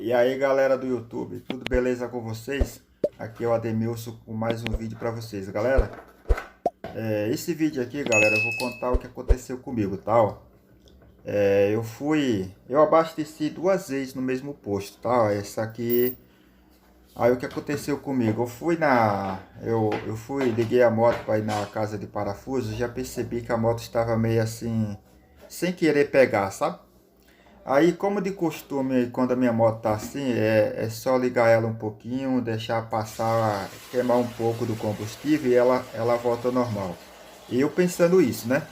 E aí galera do YouTube, tudo beleza com vocês? Aqui é o Ademilson com mais um vídeo para vocês, galera. Esse vídeo aqui, galera, eu vou contar o que aconteceu comigo, tal. Eu abasteci duas vezes no mesmo posto, tá? Essa aqui, aí o que aconteceu comigo? Liguei a moto para ir na casa de parafuso, já percebi que a moto estava meio assim, sem querer pegar, sabe? Aí, como de costume, quando a minha moto tá assim, é só ligar ela um pouquinho, deixar passar, queimar um pouco do combustível e ela volta ao normal. E eu pensando isso, né?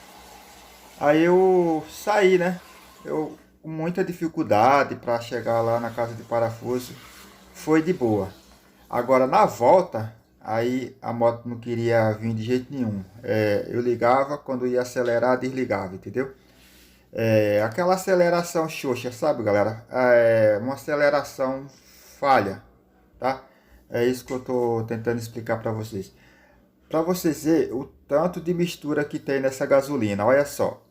Aí eu saí, né? Eu com muita dificuldade para chegar lá na casa de parafuso, foi de boa. Agora na volta, aí a moto não queria vir de jeito nenhum. Eu ligava, quando ia acelerar, desligava, entendeu? Aquela aceleração xoxa, sabe, galera? Uma aceleração falha, tá? É isso que eu tô tentando explicar para vocês. Para vocês verem o tanto de mistura que tem nessa gasolina, olha só.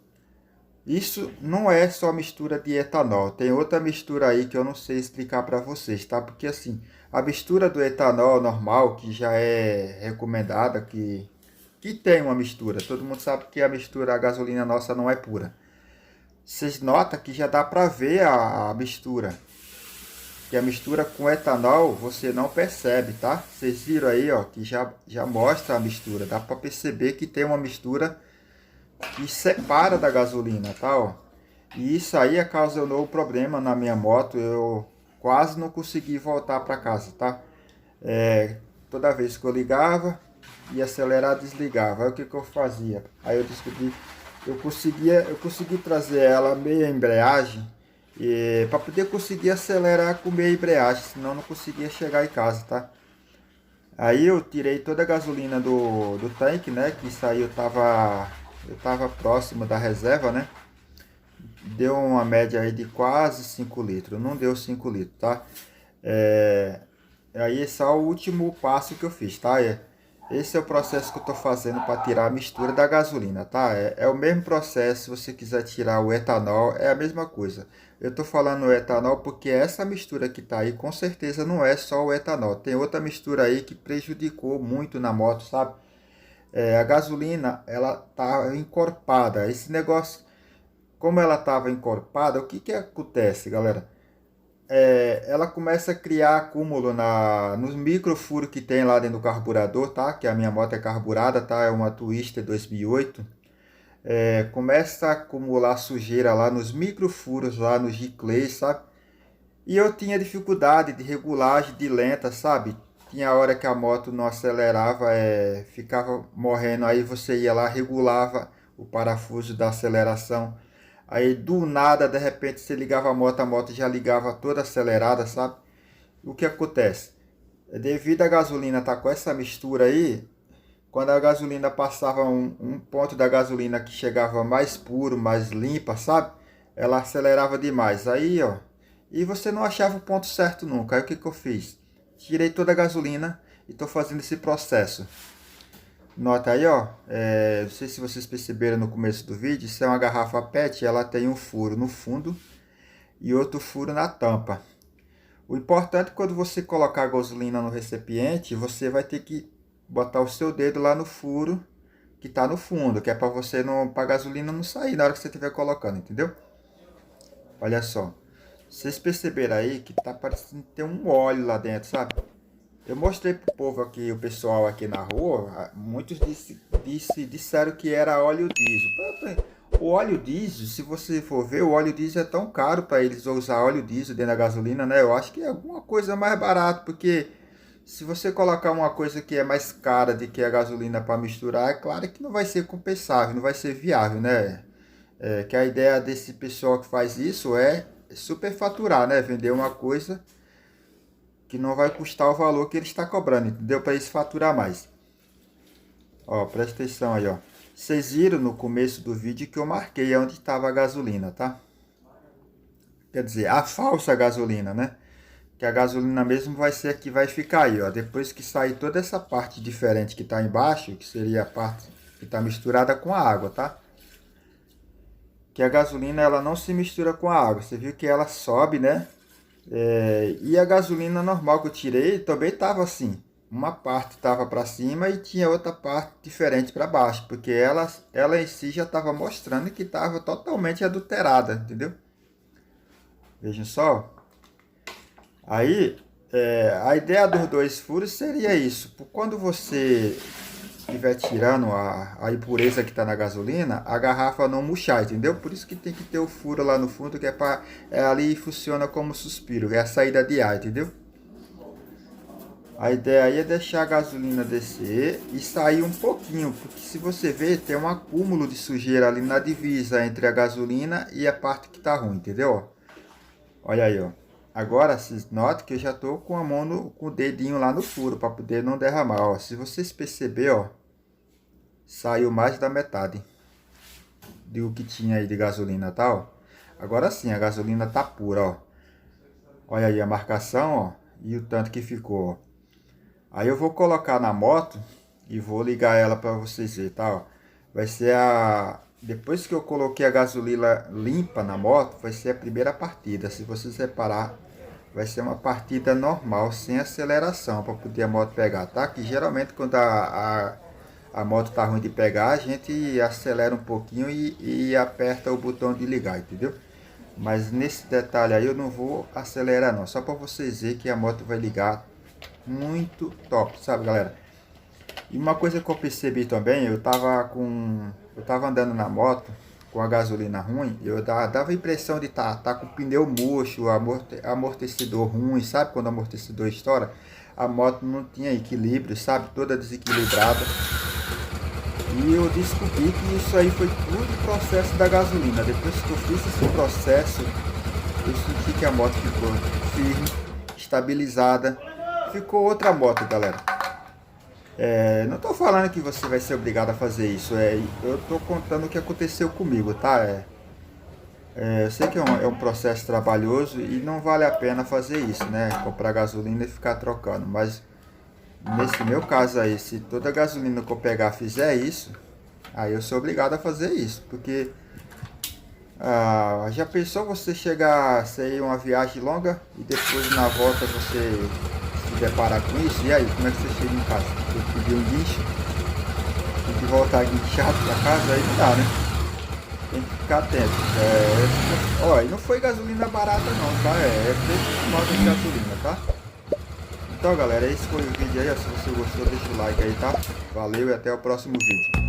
Isso não é só mistura de etanol, tem outra mistura aí que eu não sei explicar para vocês, tá? Porque assim, a mistura do etanol normal, que já é recomendada, que tem uma mistura, todo mundo sabe que a mistura, a gasolina nossa não é pura. Vocês notam que já dá para ver a mistura. Que a mistura com etanol você não percebe, tá? Vocês viram aí, ó, que já mostra a mistura. Dá para perceber que tem uma mistura que separa da gasolina, tá? Ó. E isso aí ocasionou um problema na minha moto. Eu quase não consegui voltar para casa, tá? Toda vez que eu ligava e acelerar, desligava. Aí o que que eu fazia? Aí eu descobri, eu consegui trazer ela meia embreagem e para poder conseguir acelerar com meia embreagem, senão eu não conseguia chegar em casa, tá? Aí eu tirei toda a gasolina do tanque, né? Que isso aí eu tava próximo da reserva, né? Deu uma média aí de quase 5 litros, não deu 5 litros, tá? É, Aí esse é o último passo que eu fiz, tá? Esse é o processo que eu estou fazendo para tirar a mistura da gasolina, tá? É o mesmo processo, se você quiser tirar o etanol, é a mesma coisa. Eu estou falando o etanol porque essa mistura que está aí, com certeza não é só o etanol. Tem outra mistura aí que prejudicou muito na moto, sabe? A gasolina, ela tá encorpada. Esse negócio, como ela estava encorpada, o que que acontece, galera? Ela começa a criar acúmulo nos microfuros que tem lá dentro do carburador, tá? Que a minha moto é carburada, tá? É uma Twister 2008. Começa a acumular sujeira lá nos microfuros, lá nos giclês, sabe? E eu tinha dificuldade de regulagem de lenta, sabe? Tinha hora que a moto não acelerava, ficava morrendo, aí você ia lá, regulava o parafuso da aceleração. Aí do nada, de repente, você ligava a moto já ligava toda acelerada, sabe? O que acontece? Devido à gasolina estar com essa mistura aí, quando a gasolina passava um ponto da gasolina que chegava mais puro, mais limpa, sabe? Ela acelerava demais. Aí, ó, e você não achava o ponto certo nunca. Aí o que que eu fiz? Tirei toda a gasolina e estou fazendo esse processo. Nota aí, ó. Não sei se vocês perceberam no começo do vídeo. Isso é uma garrafa PET. Ela tem um furo no fundo e outro furo na tampa. O importante é quando você colocar a gasolina no recipiente, você vai ter que botar o seu dedo lá no furo que está no fundo, que é para você não, para a gasolina não sair na hora que você estiver colocando, entendeu? Olha só. Vocês perceberam aí que tá parecendo ter um óleo lá dentro, sabe? Eu mostrei pro povo aqui, o pessoal aqui na rua, muitos disseram que era óleo diesel. O óleo diesel, se você for ver, o óleo diesel é tão caro para eles usar óleo diesel dentro da gasolina, né? Eu acho que é alguma coisa mais barata, porque se você colocar uma coisa que é mais cara do que a gasolina para misturar, é claro que não vai ser compensável, não vai ser viável, né? Que a ideia desse pessoal que faz isso é superfaturar, né? Vender uma coisa que não vai custar o valor que ele está cobrando, entendeu? Para isso faturar mais. Ó, presta atenção aí, ó. Vocês viram no começo do vídeo que eu marquei onde estava a gasolina, tá? Quer dizer, a falsa gasolina, né? Que a gasolina mesmo vai ser a que vai ficar aí, ó. Depois que sair toda essa parte diferente que está embaixo, que seria a parte que está misturada com a água, tá? Que a gasolina ela não se mistura com a água. Você viu que ela sobe, né? E a gasolina normal que eu tirei também tava assim. Uma parte estava para cima e tinha outra parte diferente para baixo, porque ela em si já estava mostrando que estava totalmente adulterada, entendeu? Vejam só. Aí, a ideia dos dois furos seria isso. Quando você estiver tirando a impureza que está na gasolina, a garrafa não murchar, entendeu? Por isso que tem que ter o furo lá no fundo, que ali funciona como suspiro, é a saída de ar, entendeu? A ideia aí é deixar a gasolina descer e sair um pouquinho, porque se você ver, tem um acúmulo de sujeira ali na divisa entre a gasolina e a parte que tá ruim, entendeu? Olha aí, ó. Agora, vocês notam que eu já tô com a mão com o dedinho lá no furo para poder não derramar, ó. Se vocês perceber, ó, saiu mais da metade do que tinha aí de gasolina, tá, ó. Agora sim, a gasolina tá pura, ó. Olha aí a marcação, ó, e o tanto que ficou, ó. Aí eu vou colocar na moto e vou ligar ela para vocês verem, tá? Ó. Vai ser depois que eu coloquei a gasolina limpa na moto, vai ser a primeira partida. Se vocês reparar, vai ser uma partida normal, sem aceleração, para poder a moto pegar, tá? Que geralmente quando a moto tá ruim de pegar, a gente acelera um pouquinho e aperta o botão de ligar, entendeu? Mas nesse detalhe aí eu não vou acelerar não, só para vocês verem que a moto vai ligar muito top, sabe, galera? E uma coisa que eu percebi também, eu tava andando na moto com a gasolina ruim, eu dava a impressão de tá com o pneu murcho, amortecedor ruim, sabe? Quando o amortecedor estoura, a moto não tinha equilíbrio, sabe? Toda desequilibrada. E eu descobri que isso aí foi tudo processo da gasolina. Depois que eu fiz esse processo, eu senti que a moto ficou firme, estabilizada. Ficou outra moto, galera. Não estou falando que você vai ser obrigado a fazer isso. Eu estou contando o que aconteceu comigo, tá? Eu sei que é um processo trabalhoso e não vale a pena fazer isso, né? Comprar gasolina e ficar trocando. Mas nesse meu caso aí, se toda gasolina que eu pegar fizer isso, aí eu sou obrigado a fazer isso. Porque já pensou você chegar, sair uma viagem longa e depois na volta você se deparar com isso? E aí, como é que você chega em casa? Tem que pedir um guincho? Tem que voltar guinchado pra casa? Aí não dá, né? Tem que ficar atento. Ó, e não foi gasolina barata não, tá? É preço normal de gasolina, tá? Então galera, esse foi o vídeo aí, ó. Se você gostou, deixa o like aí, tá? Valeu e até o próximo vídeo.